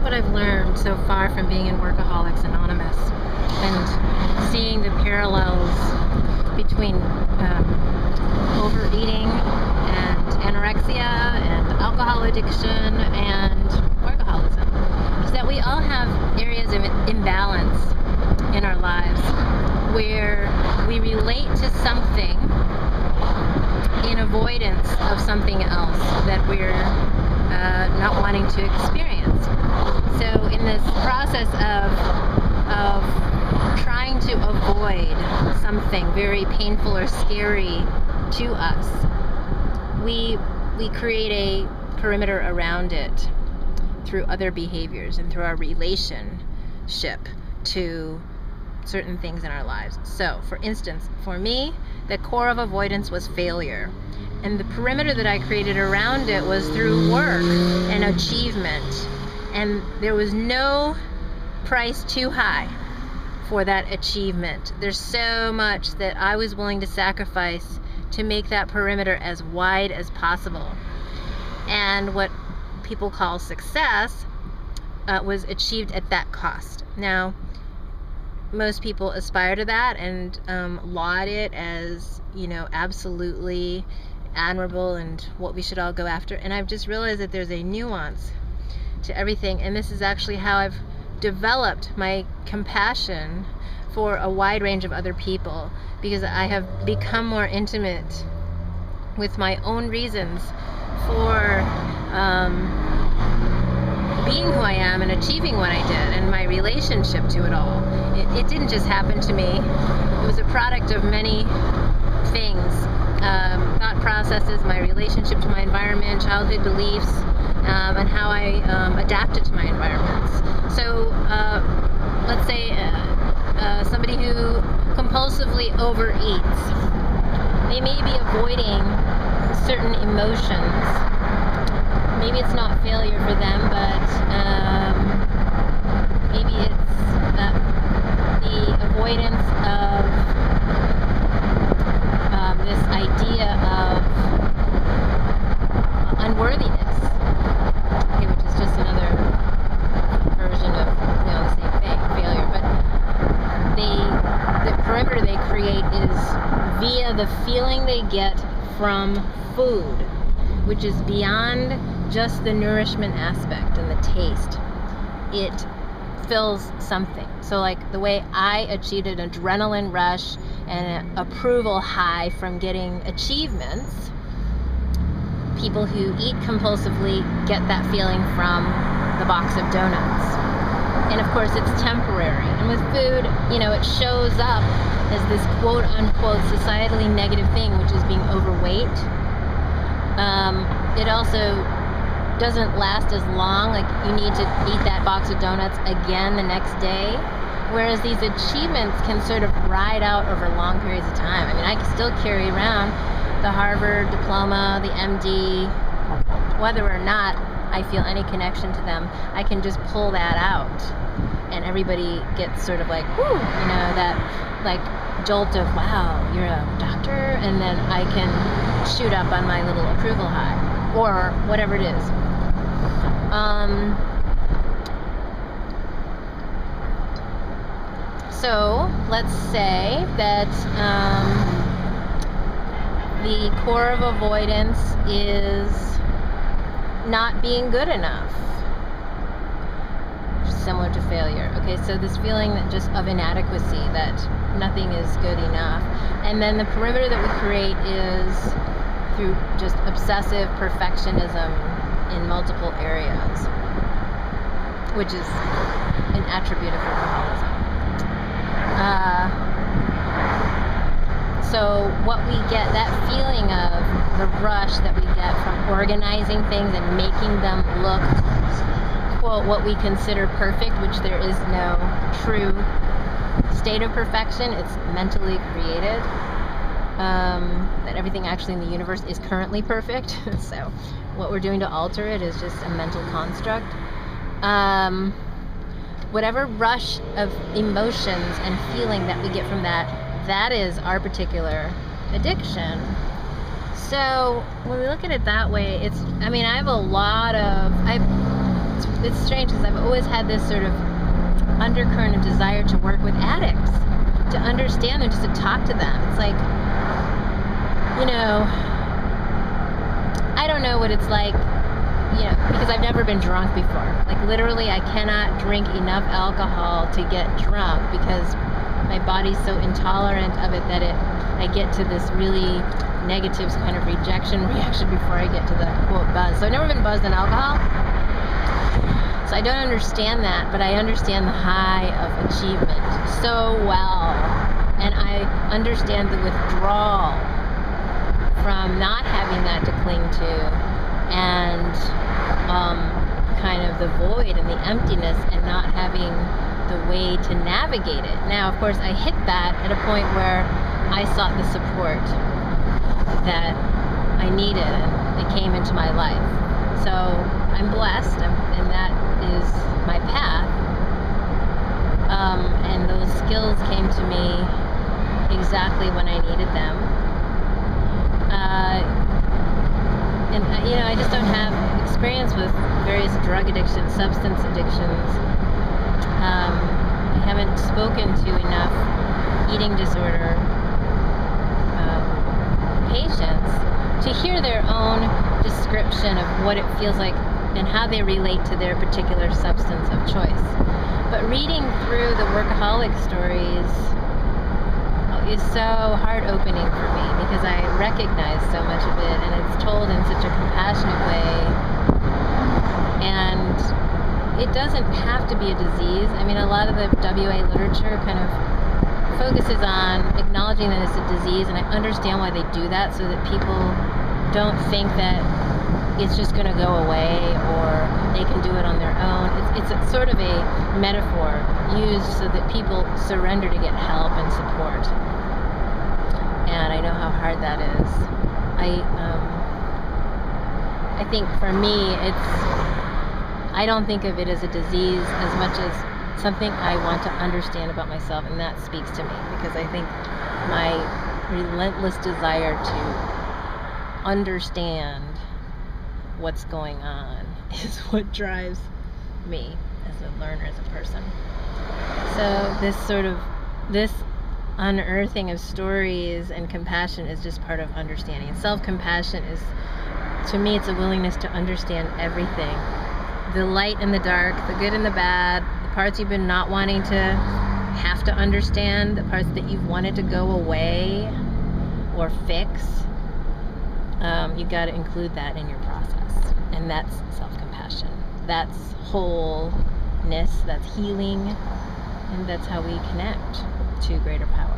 what I've learned so far from being in Workaholics Anonymous and seeing the parallels between overeating and anorexia and alcohol addiction and workaholism is that we all have areas of imbalance in our lives where we relate to something in avoidance of something else that we're not wanting to experience. So in this process of trying to avoid something very painful or scary to us, we create a perimeter around it through other behaviors and through our relationship to certain things in our lives. So, for instance, for me, the core of avoidance was failure. And the perimeter that I created around it was through work and achievement. And there was no price too high for that achievement. There's so much that I was willing to sacrifice to make that perimeter as wide as possible. And what people call success was achieved at that cost. Now, most people aspire to that and laud it as, absolutely admirable and what we should all go after. And I've just realized that there's a nuance to everything. And this is actually how I've developed my compassion for a wide range of other people, because I have become more intimate with my own reasons for being who I am and achieving what I did, and my relationship to it all. It didn't just happen to me. It was a product of many things, thought processes, my relationship to my environment, childhood beliefs, and how I adapted to my environments. So let's say somebody who compulsively overeats, they may be avoiding certain emotions. Maybe it's not failure for them, but maybe it's the avoidance of this idea of unworthiness, which is just another version of the same thing, failure. But the perimeter they create is via the feeling they get from food, which is beyond just the nourishment aspect and the taste. It fills something. So like the way I achieved an adrenaline rush and an approval high from getting achievements, people who eat compulsively get that feeling from the box of donuts. And of course it's temporary. And with food, it shows up as this quote unquote societally negative thing, which is being overweight. It also doesn't last as long. Like, you need to eat that box of donuts again the next day. Whereas these achievements can sort of ride out over long periods of time. I mean, I can still carry around the Harvard diploma, the MD, whether or not I feel any connection to them. I can just pull that out, and everybody gets sort of like, whoo, that like jolt of, wow, you're a doctor, and then I can shoot up on my little approval high, or whatever it is. So let's say that the core of avoidance is not being good enough, similar to failure. Okay, so this feeling that just of inadequacy, that nothing is good enough. And then the perimeter that we create is through just obsessive perfectionism in multiple areas, which is an attribute of workaholism. So what we get, that feeling of the rush that we get from organizing things and making them look, quote, what we consider perfect, which there is no true state of perfection. It's mentally created. That everything actually in the universe is currently perfect. So what we're doing to alter it is just a mental construct. Whatever rush of emotions and feeling that we get from that is our particular addiction. So when we look at it that way, I it's strange because I've always had this sort of undercurrent of desire to work with addicts, to understand them, just to talk to them. It's like, I don't know what it's like, because I've never been drunk before. Like, literally, I cannot drink enough alcohol to get drunk because my body's so intolerant of it that I get to this really negative kind of rejection reaction before I get to the quote buzz. So I've never been buzzed on alcohol. So I don't understand that, but I understand the high of achievement so well. And I understand the withdrawal from not having that to cling to, and kind of the void and the emptiness and not having the way to navigate it. Now, of course, I hit that at a point where I sought the support that I needed, and it came into my life. So I'm blessed, and that is my path. And those skills came to me exactly when I needed them. And I just don't have experience with various drug addictions, substance addictions. I haven't spoken to enough eating disorder patients to hear their own description of what it feels like and how they relate to their particular substance of choice. But reading through the Workaholic stories is so heart-opening for me because I recognize so much of it, and it's told in such a compassionate way. And it doesn't have to be a disease. I mean, a lot of the WA literature kind of focuses on acknowledging that it's a disease, and I understand why they do that, so that people don't think that it's just going to go away or they can do it on their own. It's a sort of a metaphor used so that people surrender to get help and support. And I know how hard that is. I think for me, I don't think of it as a disease as much as something I want to understand about myself, and that speaks to me because I think my relentless desire to understand what's going on is what drives me as a learner, as a person. So this unearthing of stories and compassion is just part of understanding. And self-compassion is, to me, it's a willingness to understand everything. The light and the dark, the good and the bad, the parts you've been not wanting to have to understand, the parts that you've wanted to go away or fix. You've got to include that in your process. And that's self-compassion. That's wholeness, that's healing, and that's how we connect to greater power.